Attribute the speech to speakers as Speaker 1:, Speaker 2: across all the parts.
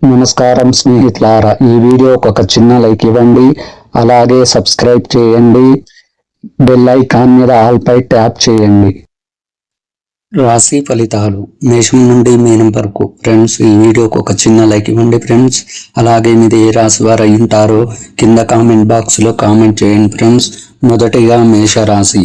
Speaker 1: నమస్కారం స్నేహితులారా, ఈ వీడియోకి ఒక చిన్న లైక్ ఇవ్వండి. అలాగే సబ్స్క్రైబ్ చేయండి. బెల్ ఐకాన్ మీద ఆల్ పై ట్యాప్ చేయండి. రాశి ఫలితాలు మేషం నుండి మీనం వరకు. ఫ్రెండ్స్, ఈ వీడియోకి ఒక చిన్న లైక్ ఇవ్వండి ఫ్రెండ్స్. అలాగే మీరు ఏ రాశి వారు అయి ఉంటారో కింద కామెంట్ బాక్స్లో కామెంట్ చేయండి ఫ్రెండ్స్. మొదటిగా మేషరాశి.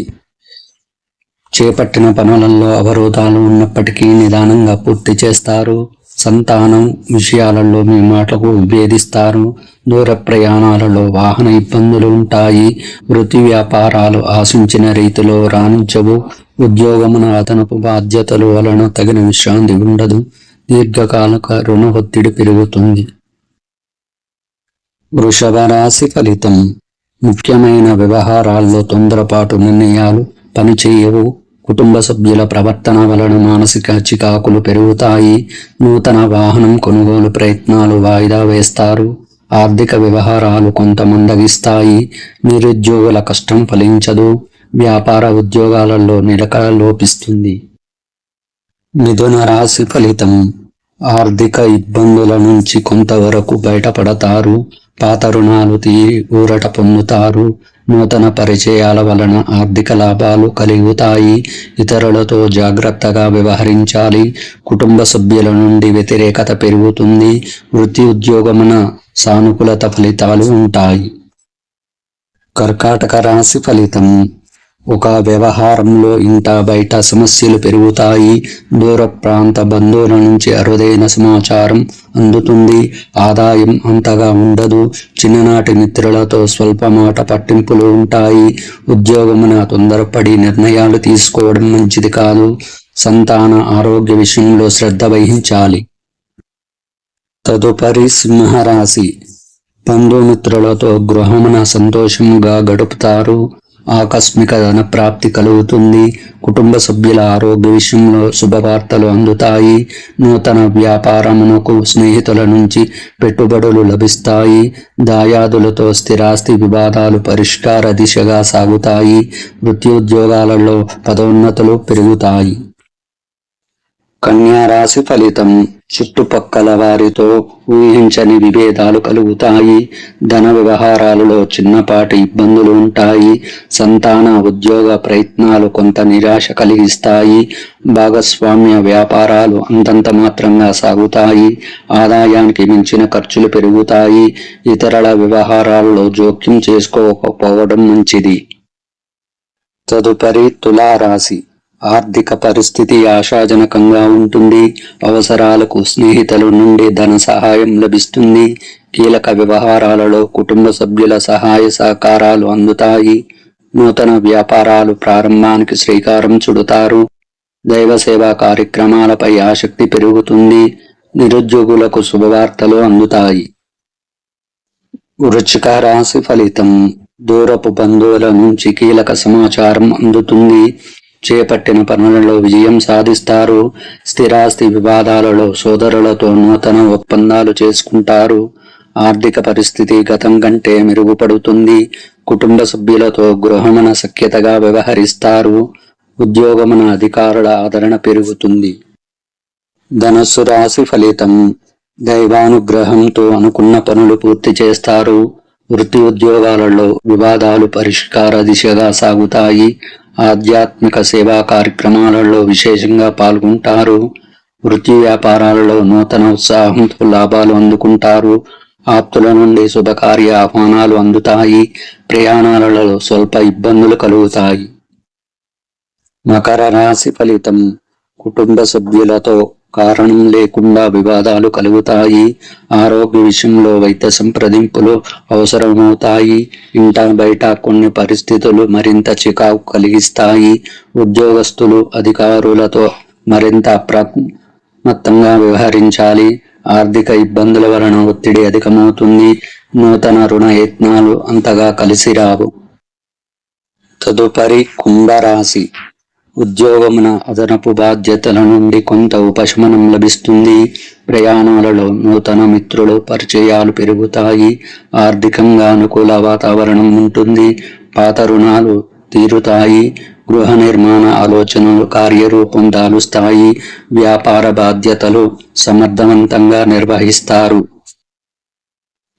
Speaker 1: చేపట్టిన పనులలో అవరోధాలు ఉన్నప్పటికీ నిదానంగా పూర్తి చేస్తారు. సంతానం విషయాలలో మీ మాటలకు విభేదిస్తారు. దూర ప్రయాణాలలో వాహన ఇబ్బందులు ఉంటాయి. వృత్తి వ్యాపారాలు ఆశించిన రీతిలో రాణించవు. ఉద్యోగమున అదనపు బాధ్యతల వలన తగిన విశ్రాంతి ఉండదు. దీర్ఘకాలిక రుణ ఒత్తిడి పెరుగుతుంది. వృషభ రాశి ఫలితం. ముఖ్యమైన వ్యవహారాల్లో తొందరపాటు నిర్ణయాలు పనిచేయవు. కుటుంబ సభ్యుల ప్రవర్తన వలన మానసిక చికాకులు పెరుగుతాయి. నూతన వాహనం కొనుగోలు ప్రయత్నాలు వాయిదా వేస్తారు. ఆర్థిక వ్యవహారాలు కొంత మందగిస్తాయి. నిరుద్యోగుల కష్టం ఫలించదు. వ్యాపార ఉద్యోగాలలో నిలకడ లోపిస్తుంది. మిథున రాశి ఫలితం. ఆర్థిక ఇబ్బందుల నుంచి కొంతవరకు బయటపడతారు. పాత రుణాలు తీరి ఊరట పొందుతారు. నూతన పరిచయాల వలన ఆర్థిక లాభాలు కలుగుతాయి. ఇతరులతో జాగ్రత్తగా వ్యవహరించాలి. కుటుంబ సభ్యుల నుండి వ్యతిరేకత పెరుగుతుంది. వృత్తి ఉద్యోగమున సానుకూలత ఫలితాలు ఉంటాయి. కర్కాటక రాశి ఫలితం. ఒక వ్యవహారంలో ఇంట బయట సమస్యలు పెరుగుతాయి. దూర ప్రాంత బంధువుల నుంచి అరుదైన సమాచారం అందుతుంది. ఆదాయం అంతగా ఉండదు. చిన్ననాటి మిత్రులతో స్వల్ప మాట పట్టింపులు ఉంటాయి. ఉద్యోగమున తొందరపడి నిర్ణయాలు తీసుకోవడం మంచిది కాదు. సంతాన ఆరోగ్య విషయంలో శ్రద్ధ వహించాలి. తదుపరి సింహరాశి. బంధుమిత్రులతో గృహమున సంతోషముగా గడుపుతారు. ఆకస్మిక ధన ప్రాప్తి కలుగుతుంది. కుటుంబ సభ్యుల ఆరోగ్య విషయంలో శుభవార్తలు అందుతాయి. నూతన వ్యాపారమునకు స్నేహితుల నుంచి పెట్టుబడులు లభిస్తాయి. దాయాదులతో స్థిరాస్తి వివాదాలు పరిష్కార దిశగా సాగుతాయి. వృత్తి ఉద్యోగాలలో పదోన్నతులు పెరుగుతాయి. కన్యా రాశి ఫలితం. చుట్టుపక్కల వారితో ఊహించని విభేదాలు కలుగుతాయి. ధన వ్యవహారాలలో చిన్నపాటి ఇబ్బందులు ఉంటాయి. సంతాన ఉద్యోగ ప్రయత్నాలు కొంత నిరాశ కలిగిస్తాయి. భాగస్వామ్య వ్యాపారాలు అంతంత మాత్రంగా సాగుతాయి. ఆదాయానికి మించిన ఖర్చులు పెరుగుతాయి. ఇతరుల వ్యవహారాలలో జోక్యం చేసుకోకపోవడం మంచిది. తదుపరి తులారాశి. ఆర్థిక పరిస్థితి ఆశాజనకంగా ఉంటుంది. అవసరాలకు స్నేహితుల నుండి ధన సహాయం లభిస్తుంది. కీలక వ్యవహారాలలో కుటుంబ సభ్యుల సహాయ సహకారాలు అందుతాయి. నూతన వ్యాపారాలు ప్రారంభానికి శ్రీకారం చుడతారు. దైవ సేవా కార్యక్రమాలపై ఆసక్తి పెరుగుతుంది. నిరుద్యోగులకు శుభవార్తలు అందుతాయి. వృశ్చిక రాశి ఫలితం. దూరపు బంధువుల నుంచి కీలక సమాచారం అందుతుంది. చేపట్టిన పనులలో విజయం సాధిస్తారు. స్థిరాస్తి వివాదాలలో సోదరులతో నూతన ఒప్పందాలు చేసుకుంటారు. ఆర్థిక పరిస్థితి గతం కంటే మెరుగుపడుతుంది. కుటుంబ సభ్యులతో గృహమున సఖ్యతగా వ్యవహరిస్తారు. ఉద్యోగమున అధికారుల ఆదరణ పెరుగుతుంది. ధనుస్సు రాశి ఫలితం. దైవానుగ్రహంతో అనుకున్న పనులు పూర్తి చేస్తారు. వృత్తి ఉద్యోగాలలో వివాదాలు పరిష్కార దిశగా సాగుతాయి. ఆధ్యాత్మిక సేవా కార్యక్రమాలలో విశేషంగా పాల్గొంటారు. వృత్తి వ్యాపారాలలో నూతన ఉత్సాహంతో లాభాలు అందుకుంటారు. ఆప్తుల నుండి శుభకార్య ఆహ్వానాలు అందుతాయి. ప్రయాణాలలో స్వల్ప ఇబ్బందులు కలుగుతాయి. మకర రాశి ఫలితం. కుటుంబ సభ్యులతో కారణం లేకుండా వివాదాలు కలుగుతాయి. ఆరోగ్య విషయంలో వైద్య సంప్రదింపులు అవసరమవుతాయి. ఇంట బయట కొన్ని పరిస్థితులు మరింత చికాకు కలిగిస్తాయి. ఉద్యోగస్తులు అధికారులతో మరింత అప్రమత్తంగా వ్యవహరించాలి. ఆర్థిక ఇబ్బందుల వలన ఒత్తిడి అధికమవుతుంది. నూతన రుణ యత్నాలు అంతగా కలిసి రావు. తదుపరి కుంభరాశి. ఉద్యోగమున అదనపు బాధ్యతల నుండి కొంత ఉపశమనం లభిస్తుంది. ప్రయాణాలలో నూతన మిత్రులు పరిచయాలు పెరుగుతాయి. ఆర్థికంగా అనుకూల వాతావరణం ఉంటుంది. పాత రుణాలు తీరుతాయి. గృహ నిర్మాణ ఆలోచనలు కార్యరూపం దాలుస్తాయి. వ్యాపార బాధ్యతలు సమర్థవంతంగా నిర్వహిస్తారు.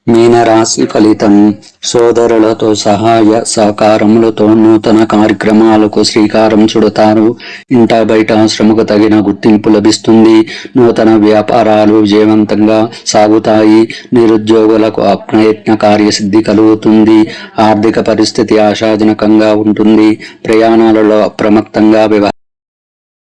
Speaker 1: మీనరాశి ఫలితం. సోదరులతో సహాయ సహకారములతో నూతన కార్యక్రమాలకు శ్రీకారం చుడతారు. ఇంట బయట శ్రమకు తగిన గుర్తింపు లభిస్తుంది. నూతన వ్యాపారాలు విజయవంతంగా సాగుతాయి. నిరుద్యోగులకు అప్రయత్న కార్యసిద్ధి కలుగుతుంది. ఆర్థిక పరిస్థితి ఆశాజనకంగా ఉంటుంది. ప్రయాణాలలో అప్రమత్తంగా